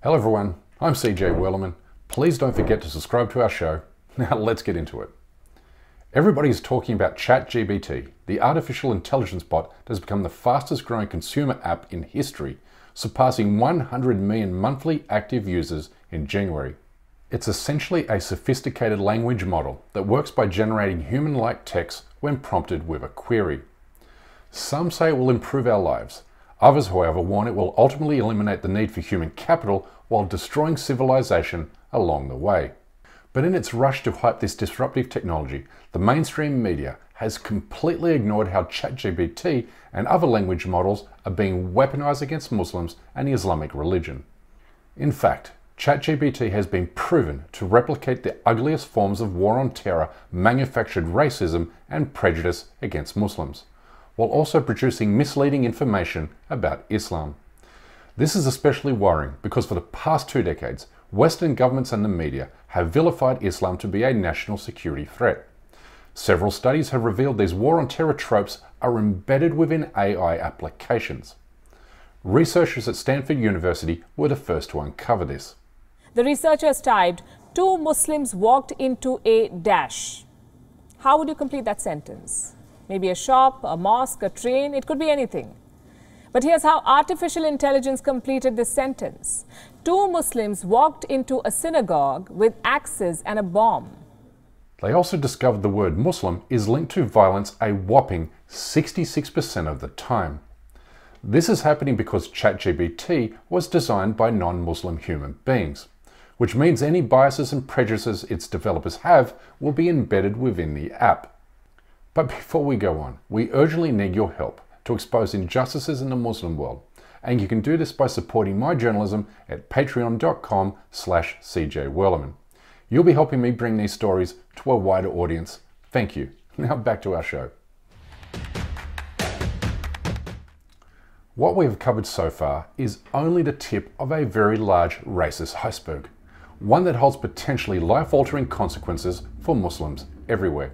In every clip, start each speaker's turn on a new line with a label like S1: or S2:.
S1: Hello everyone, I'm CJ Wellerman. Please don't forget to subscribe to our show. Now let's get into it. Everybody's talking about ChatGPT, the artificial intelligence bot that has become the fastest growing consumer app in history, surpassing 100 million monthly active users in January. It's essentially a sophisticated language model that works by generating human-like text when prompted with a query. Some say it will improve our lives. Others, however, warn it will ultimately eliminate the need for human capital while destroying civilization along the way. But in its rush to hype this disruptive technology, the mainstream media has completely ignored how ChatGPT and other language models are being weaponized against Muslims and the Islamic religion. In fact, ChatGPT has been proven to replicate the ugliest forms of war on terror, manufactured racism and prejudice against Muslims, while also producing misleading information about Islam. This is especially worrying because for the past 2 decades, Western governments and the media have vilified Islam to be a national security threat. Several studies have revealed these war on terror tropes are embedded within AI applications. Researchers at Stanford University were the first to uncover this.
S2: The researchers typed, 2 Muslims walked into a dash. How would you complete that sentence? Maybe a shop, a mosque, a train, it could be anything. But here's how artificial intelligence completed this sentence. 2 Muslims walked into a synagogue with axes and a bomb.
S1: They also discovered the word Muslim is linked to violence a whopping 66% of the time. This is happening because ChatGPT was designed by non-Muslim human beings, which means any biases and prejudices its developers have will be embedded within the app. But before we go on, we urgently need your help to expose injustices in the Muslim world, and you can do this by supporting my journalism at patreon.com/CJWellerman. You'll be helping me bring these stories to a wider audience. Thank you. Now back to our show. What we have covered so far is only the tip of a very large racist iceberg, one that holds potentially life-altering consequences for Muslims everywhere.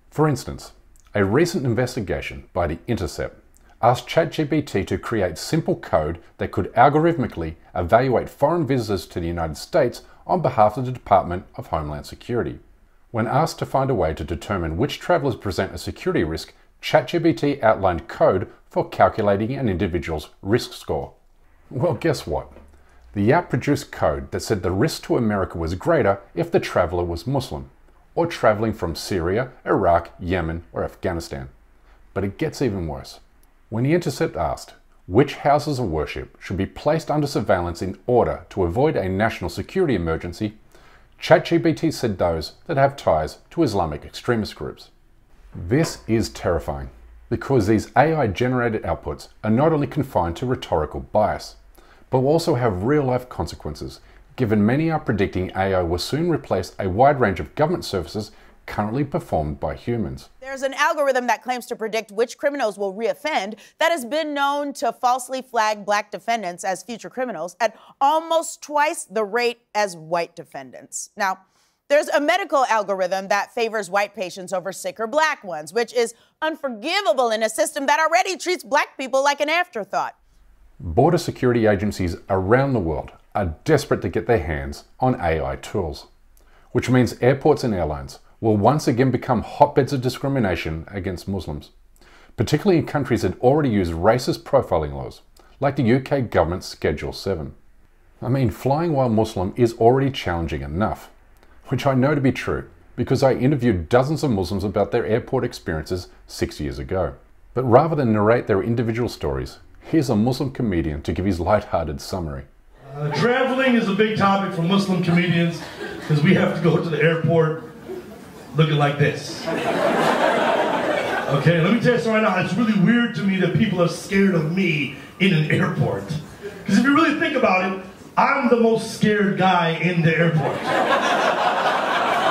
S1: For instance, a recent investigation by The Intercept asked ChatGPT to create simple code that could algorithmically evaluate foreign visitors to the United States on behalf of the Department of Homeland Security. When asked to find a way to determine which travelers present a security risk, ChatGPT outlined code for calculating an individual's risk score. Well, guess what? The app produced code that said the risk to America was greater if the traveler was Muslim, or traveling from Syria, Iraq, Yemen, or Afghanistan. But it gets even worse. When The Intercept asked which houses of worship should be placed under surveillance in order to avoid a national security emergency, ChatGPT said those that have ties to Islamic extremist groups. This is terrifying because these AI-generated outputs are not only confined to rhetorical bias, but will also have real-life consequences, given many are predicting AI will soon replace a wide range of government services currently performed by humans.
S3: There's an algorithm that claims to predict which criminals will reoffend that has been known to falsely flag black defendants as future criminals at almost twice the rate as white defendants. Now, there's a medical algorithm that favors white patients over sicker black ones, which is unforgivable in a system that already treats black people like an afterthought.
S1: Border security agencies around the world are desperate to get their hands on AI tools, which means airports and airlines will once again become hotbeds of discrimination against Muslims, particularly in countries that already use racist profiling laws, like the UK government's Schedule 7. I mean, flying while Muslim is already challenging enough, which I know to be true because I interviewed dozens of Muslims about their airport experiences 6 years ago. But rather than narrate their individual stories, here's a Muslim comedian to give his light-hearted summary.
S4: Traveling is a big topic for Muslim comedians because we have to go to the airport looking like this. Okay, let me tell you something right now. It's really weird to me that people are scared of me in an airport. Because if you really think about it, I'm the most scared guy in the airport.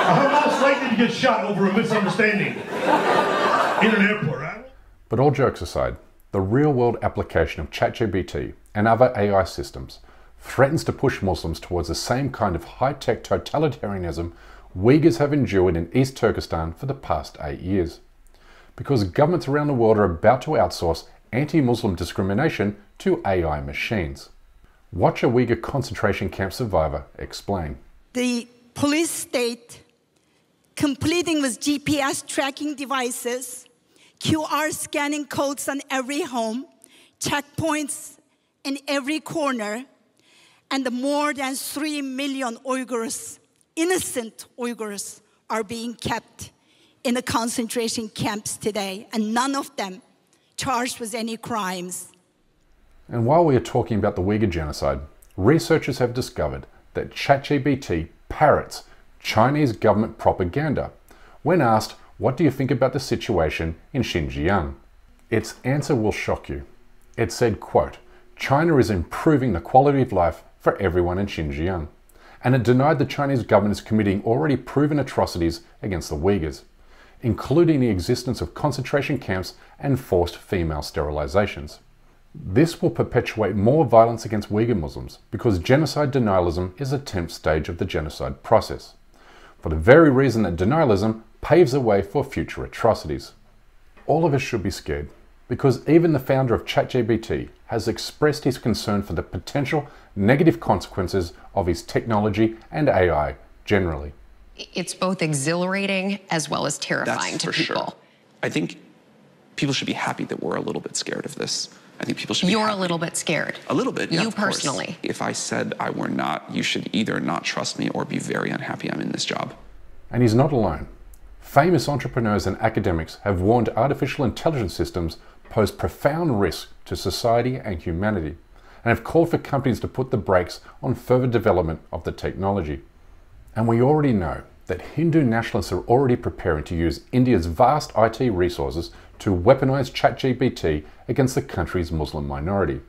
S4: I'm most likely to get shot over a misunderstanding in an airport, right?
S1: But all jokes aside, the real-world application of ChatGPT and other AI systems threatens to push Muslims towards the same kind of high-tech totalitarianism Uyghurs have endured in East Turkestan for the past 8 years. Because governments around the world are about to outsource anti-Muslim discrimination to AI machines. Watch a Uyghur concentration camp survivor explain.
S5: The police state, completing with GPS tracking devices, QR scanning codes on every home, checkpoints in every corner, and more than 3 million Uyghurs, innocent Uyghurs, are being kept in the concentration camps today, and none of them charged with any crimes.
S1: And while we are talking about the Uyghur genocide, researchers have discovered that ChatGPT parrots Chinese government propaganda when asked, "What do you think about the situation in Xinjiang?" Its answer will shock you. It said, quote, "China is improving the quality of life for everyone in Xinjiang." And it denied the Chinese government is committing already proven atrocities against the Uyghurs, including the existence of concentration camps and forced female sterilizations. This will perpetuate more violence against Uyghur Muslims because genocide denialism is a 10th stage of the genocide process, for the very reason that denialism paves the way for future atrocities. All of us should be scared because even the founder of ChatGPT has expressed his concern for the potential negative consequences of his technology and AI generally.
S6: It's both exhilarating as well as terrifying to people.
S7: Sure. I think people should be happy that we're a little bit scared of this. I think people should be
S6: You're
S7: happy.
S6: A little bit scared.
S7: A little bit, yeah,
S6: You
S7: of course.
S6: personally.
S7: If I said I were not, you should either not trust me or be very unhappy I'm in this job.
S1: And he's not alone. Famous entrepreneurs and academics have warned artificial intelligence systems pose profound risk to society and humanity, and have called for companies to put the brakes on further development of the technology. And we already know that Hindu nationalists are already preparing to use India's vast IT resources to weaponize ChatGPT against the country's Muslim minority.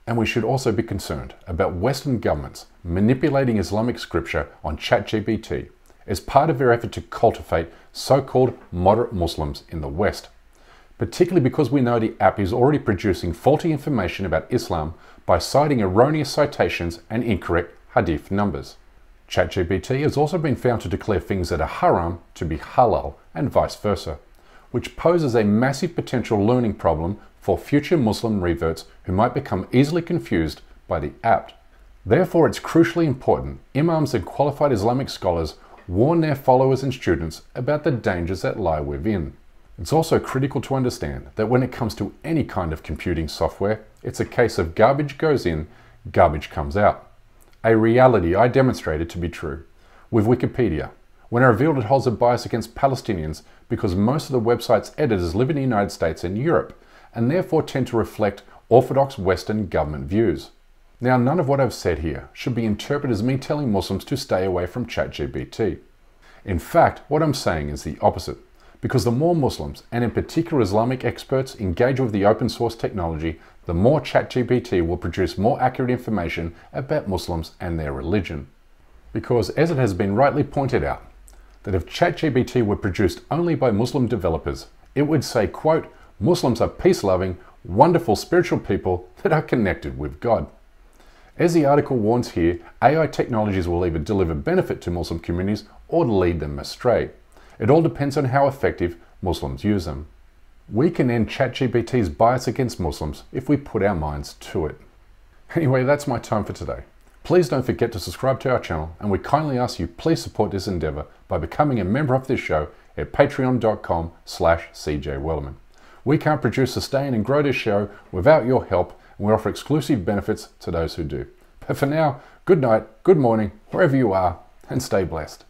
S1: And we should also be concerned about Western governments manipulating Islamic scripture on ChatGPT as part of their effort to cultivate so-called moderate Muslims in the West, particularly because we know the app is already producing faulty information about Islam by citing erroneous citations and incorrect hadith numbers. ChatGPT has also been found to declare things that are haram to be halal and vice versa, which poses a massive potential learning problem for future Muslim reverts who might become easily confused by the app. Therefore, it's crucially important imams and qualified Islamic scholars warn their followers and students about the dangers that lie within. It's also critical to understand that when it comes to any kind of computing software, it's a case of garbage goes in, garbage comes out. A reality I demonstrated to be true with Wikipedia, when I revealed it holds a bias against Palestinians because most of the website's editors live in the United States and Europe, and therefore tend to reflect orthodox Western government views. Now, none of what I've said here should be interpreted as me telling Muslims to stay away from ChatGPT. In fact, what I'm saying is the opposite, because the more Muslims, and in particular Islamic experts, engage with the open source technology, the more ChatGPT will produce more accurate information about Muslims and their religion. Because, as it has been rightly pointed out, that if ChatGPT were produced only by Muslim developers, it would say, quote, "Muslims are peace-loving, wonderful spiritual people that are connected with God." As the article warns here, AI technologies will either deliver benefit to Muslim communities or lead them astray. It all depends on how effective Muslims use them. We can end ChatGPT's bias against Muslims if we put our minds to it. Anyway, that's my time for today. Please don't forget to subscribe to our channel, and we kindly ask you please support this endeavor by becoming a member of this show at patreon.com/CJWellerman. We can't produce, sustain and grow this show without your help, and we offer exclusive benefits to those who do. But for now, good night, good morning, wherever you are, and stay blessed.